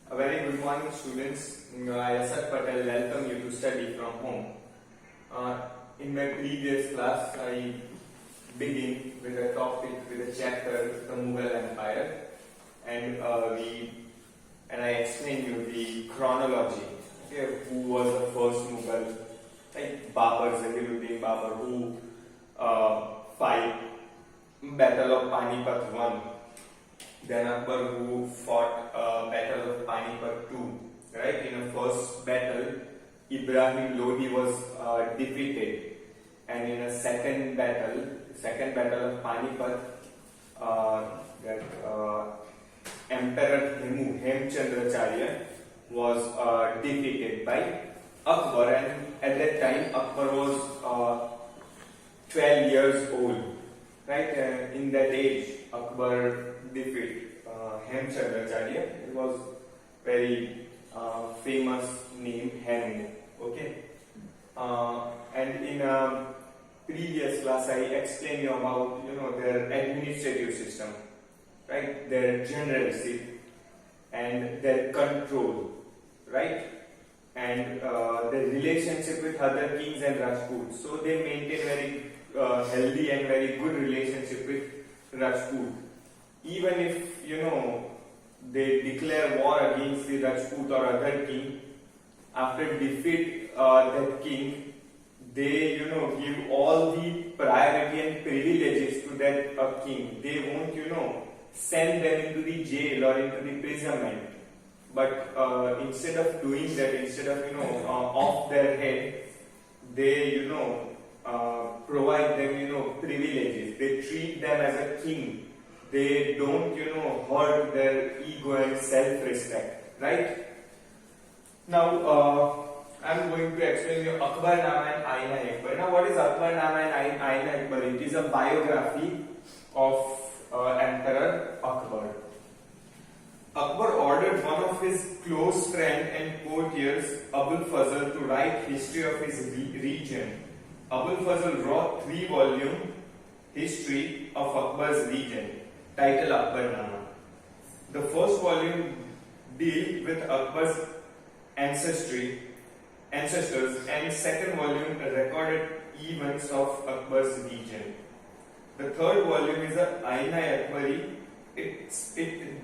A very good morning, students. I, Asad Patel, welcome you to study from home. In my previous class, I begin with a topic, with a chapter, the Mughal Empire, and I explain you the chronology. Okay, who was the first Mughal? Like Babur, Zahiruddin Babur, who fight Battle of Panipat 1. Then Akbar, who fought Battle of Panipat 2, right? In the first battle, Ibrahim Lodi was defeated, and in a second battle of Panipat, that Emperor Hemchandracharya was defeated by Akbar, and at that time Akbar was 12 years old, right? In that age, Akbar defeat Hemchandracharya. It was very famous name, Hem. Okay, and in a previous class I explained you about their administrative system, right? Their generalship and their control, right? And the relationship with other kings and Rajputs. So they maintain very healthy and very good relationship with Rajput. Even if they declare war against the Rajput or other king, after defeat that king, they give all the priority and privileges to that king. They won't send them into the jail or into the imprisonment. But instead of doing that, instead of off their head, they provide them privileges. They treat them as a king. They don't hurt their ego and self-respect, right? Now I'm going to explain you Akbarnama and Aina Akbar. Now what is Akbarnama and Aina Akbar? It is a biography of Emperor Akbar. Akbar ordered one of his close friend and courtiers, Abul Fazl, to write history of his region. Abul Fazl wrote 3-volume history of Akbar's region, titled Akbarnama. The first volume deals with Akbar's ancestors, and second volume recorded events of Akbar's region. The third volume is a Aina Akbari. It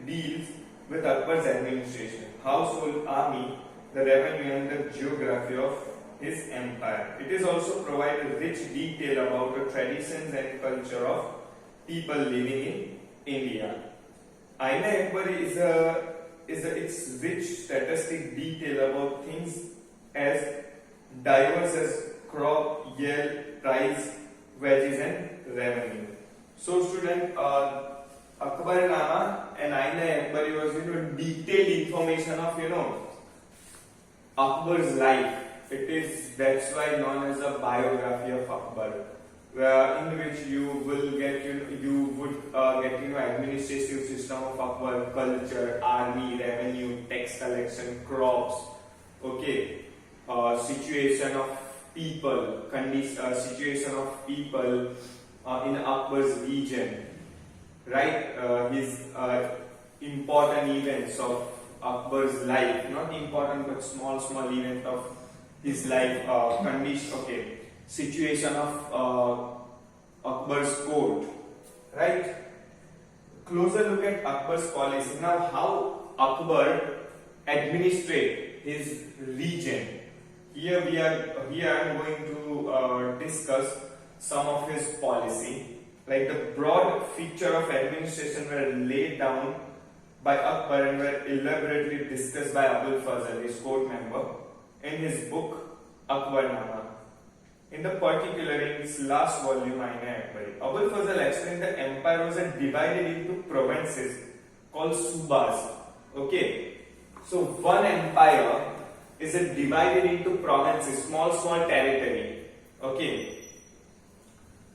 deals with Akbar's administration, household, army, the revenue, and the geography of his empire. It is also provided rich detail about the traditions and culture of people living in India. Aina Akbari its rich statistic detail about things as diverse as crop, yield, price, wages, and revenue. So, student, Akbarnama and Aina Akbari was detailed information of Akbar's life. That's why known as a biography of Akbar, in which you would get administrative system of Akbar, culture, army, revenue, tax collection, crops, okay, situation of people, situation of people in Akbar's region, right? His important events of Akbar's life, not important but small event of his life, condition, okay, situation of Akbar's court, right? Closer look at Akbar's policy. Now, how Akbar administrate his region. Here I am going to discuss some of his policy. Like the broad feature of administration were laid down by Akbar and were elaborately discussed by Abul Fazl, his court member, in his book Akbarnama. In its last volume, Aina Akbari, Abul Fazl explained the empire was divided into provinces called subas. Okay, so one empire is divided into provinces, small territory. Okay,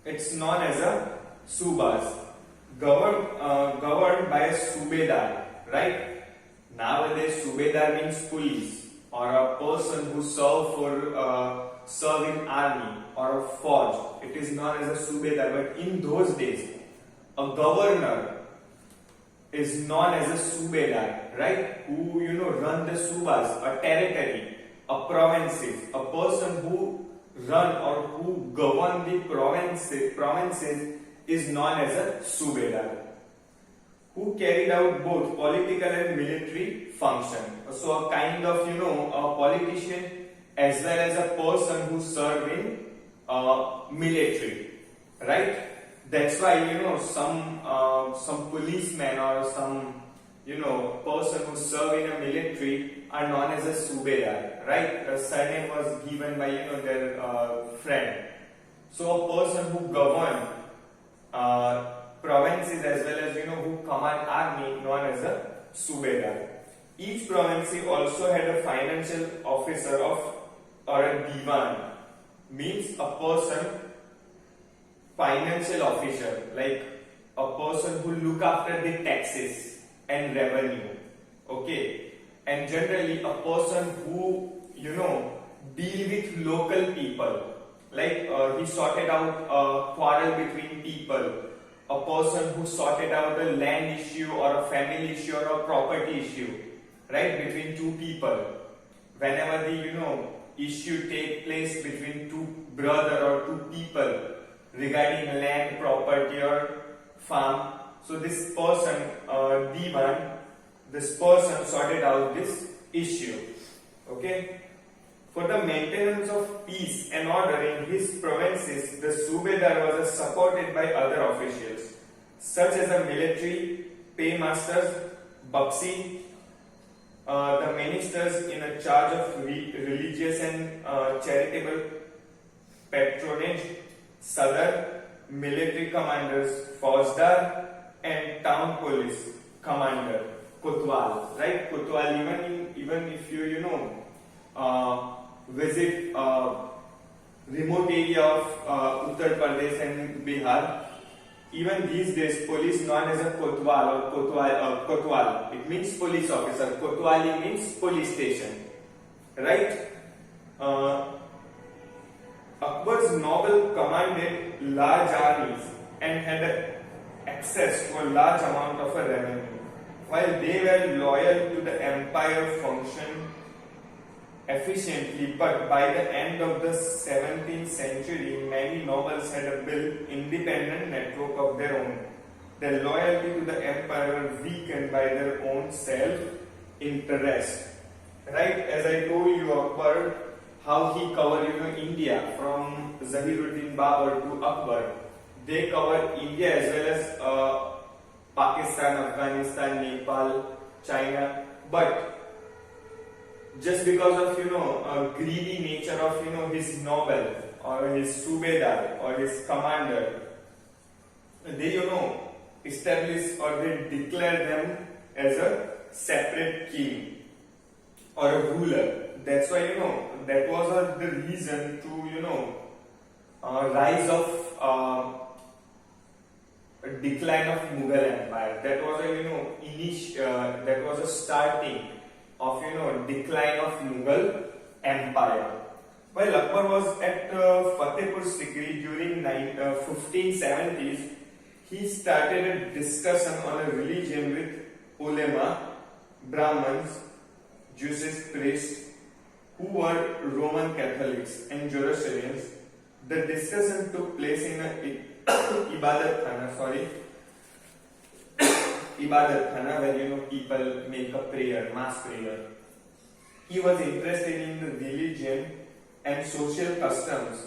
it's known as a subas, governed by a subedar, right? Nowadays, subedar means police or a person who serve in army or a forge. It is known as a subedar. But in those days, a governor is known as a subedar, right? Who run the subas, a territory, a provinces, a person who run or who govern the provinces is known as a subedar, who carried out both political and military function. So a kind of a politician as well as a person who served in military, right? That's why some policemen or some person who serve in a military are known as a subedar, right? A surname was given by their friend. So a person who govern provinces as well as who command army known as a subedar. Each province also had a financial officer of or a diwan, means a person, financial officer, like a person who look after the taxes and revenue. Okay, and generally a person who deal with local people, like he sorted out a quarrel between people, a person who sorted out a land issue or a family issue or a property issue, right, between two people. Whenever the issue take place between two brother or two people regarding land, property or farm, so this person, diwan, this person sorted out this issue. Okay. For the maintenance of peace and order in his provinces, the subedar was supported by other officials, such as the military paymasters, Bakshi, the ministers in a charge of religious and charitable patronage, Sadar, military commanders, Faujdar, and town police commander, Kotwal. Right? Kotwal, even if you visit remote area of Uttar Pradesh and Bihar, even these days police known as a Kotwal or Kotwal, it means police officer. Kotwali means police station, right? Akbar's noble commanded large armies and had access to a large amount of a revenue. While they were loyal to the empire, functioned efficiently, but by the end of the 17th century, many nobles had built independent network of their own. Their loyalty to the empire weakened by their own self-interest. Right? As I told you, Akbar, how he covered India from Zahiruddin Babur to Akbar. They covered India as well as Pakistan, Afghanistan, Nepal, China, but just because of greedy nature of his noble or his subedar or his commander, they establish or they declare them as a separate king or a ruler. That's why that was the reason to rise of decline of Mughal Empire. That was that was a starting of decline of Mughal Empire. While Akbar was at Fatehpur Sikri during 1570s, he started a discussion on a religion with ulema, Brahmins, Jewish priests who were Roman Catholics and Zoroastrians. The discussion took place in a Ibadat Khana, where people make a prayer, mass prayer. He was interested in the religion and social customs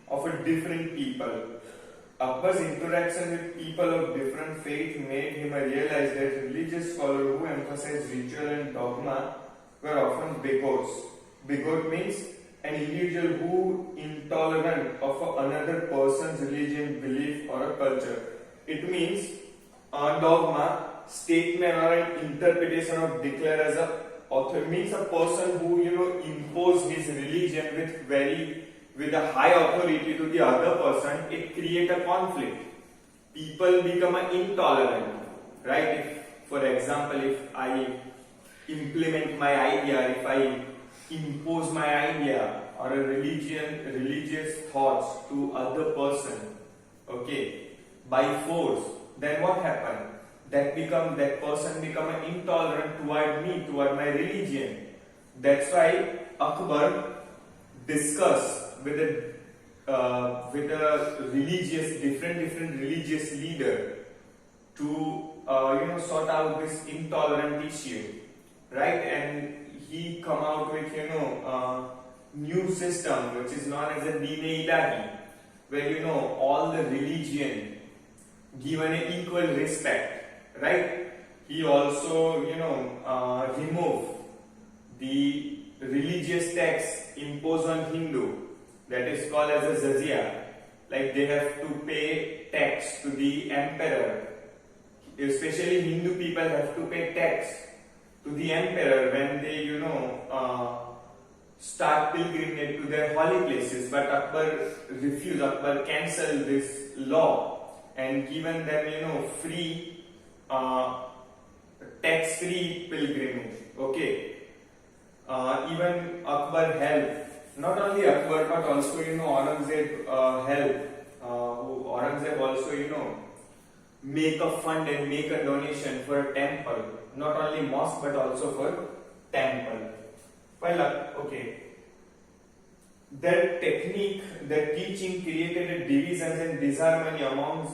of a different people. Akbar's interaction with people of different faith made him realize that religious scholars who emphasized ritual and dogma were often bigots. Bigot means an individual who intolerant of another person's religion, belief or a culture. It means a dogma, statement or an interpretation of declare as a author, means a person who impose his religion with a high authority to the other person. It create a conflict. People become intolerant, right? If, for example, if I implement my idea, if I impose my idea or a religious thoughts to other person, okay, by force, then what happens? that person become intolerant toward me, toward my religion. That's why Akbar discussed with a different religious leader to sort out this intolerant issue, right? And he come out with new system which is known as a Deen Ilahi, where all the religion given an equal respect, right? He also remove the religious tax imposed on Hindu, that is called as a jizya. Like they have to pay tax to the emperor. Especially Hindu people have to pay tax to the emperor when they start pilgrimage to their holy places. But Akbar refused. Akbar cancelled this law and given them free tax free pilgrimage. Okay. Even Akbar helped, not only Akbar but also Aurangzeb helped. Aurangzeb also make a fund and make a donation for a temple, not only mosque but also for temple. Well, okay. That technique, that teaching created a divisions and disharmony among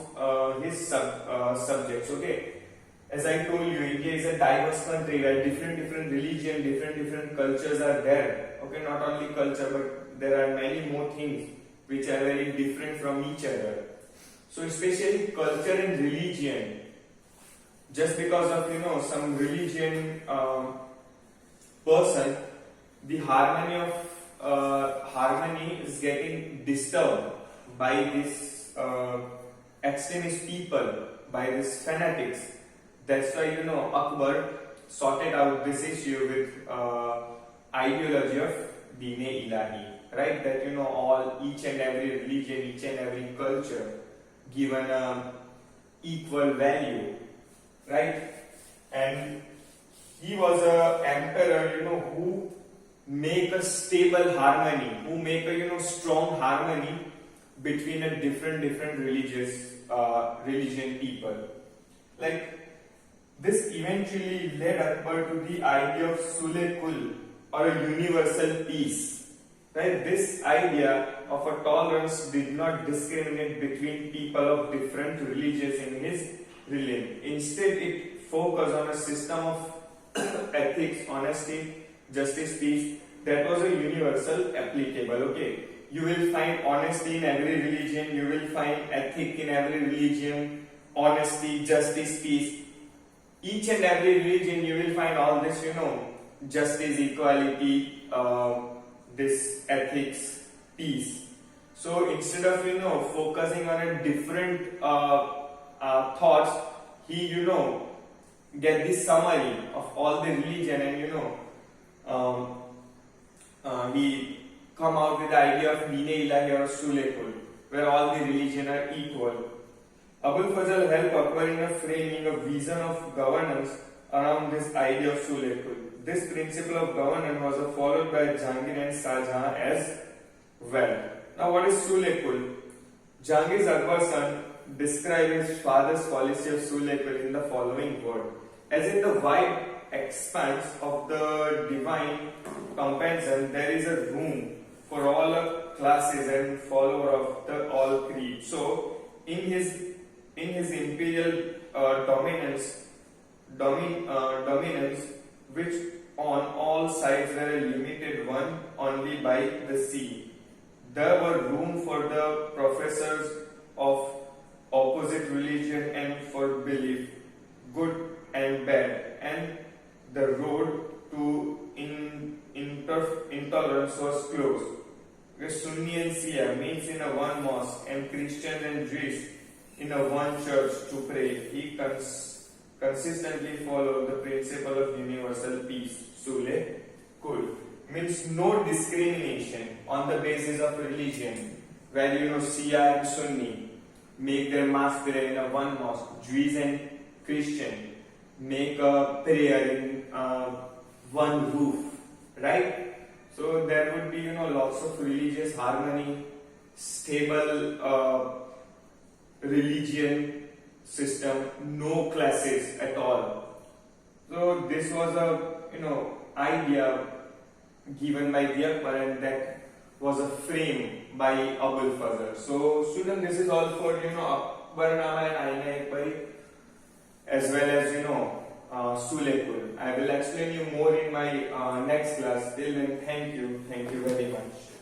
his subjects. Okay. As I told you, India is a diverse country where different religion, different cultures are there. Okay, not only culture, but there are many more things which are very different from each other. So especially culture and religion, just because of some religion person, the harmony is getting disturbed by this extremist people, by these fanatics. That's why Akbar sorted out this issue with ideology of Deen Ilahi, right? That each and every religion, each and every culture given equal value, right? And he was a emperor, who make a stable harmony, who make a strong harmony between a different religion people. Like this eventually led Akbar to the idea of Sulh Kul, or a universal peace. Right? This idea of a tolerance did not discriminate between people of different religions in his realm. Instead, it focused on a system of ethics, honesty, justice, peace that was a universal applicable. Okay, you will find honesty in every religion. You will find ethic in every religion. Honesty, justice, peace. Each and every religion you will find all this, justice, equality, this ethics, peace. So instead of focusing on a different thoughts, he get this summary of all the religion and he come out with the idea of Deen Ilahi or Sulh Kul, where all the religion are equal. Abul Fazl helped Akbar in framing a vision of governance around this idea of Sulh Kul. This principle of governance was followed by Jahangir and Shah Jahan as well. Now, what is Sulh Kul? Jahangir Akbar's son described his father's policy of Sulh Kul in the following word: as in the wide expanse of the divine compassion, there is a room for all classes and follower of the all creed. So, in his imperial dominance, which on all sides were a limited one only by the sea, there were room for the professors of opposite religion and for belief, good and bad, and the road to intolerance was closed. Where Sunni and Shia meets in a one mosque and Christian and Jewish in a one church to pray. He consistently followed the principle of universal peace, Sulh Kul. Means no discrimination on the basis of religion, where Shia and Sunni make their mass prayer in a one mosque, Jews and Christian make a prayer in one roof, right? So there would be lots of religious harmony, stable religion, system, no classes at all. So this was a idea given by the Akbar, and that was a frame by Abul Fazl. So student, this is all for Akbarnama and Aina Akbari, as well as Sulekul. I will explain you more in my next class. Till then, thank you very much.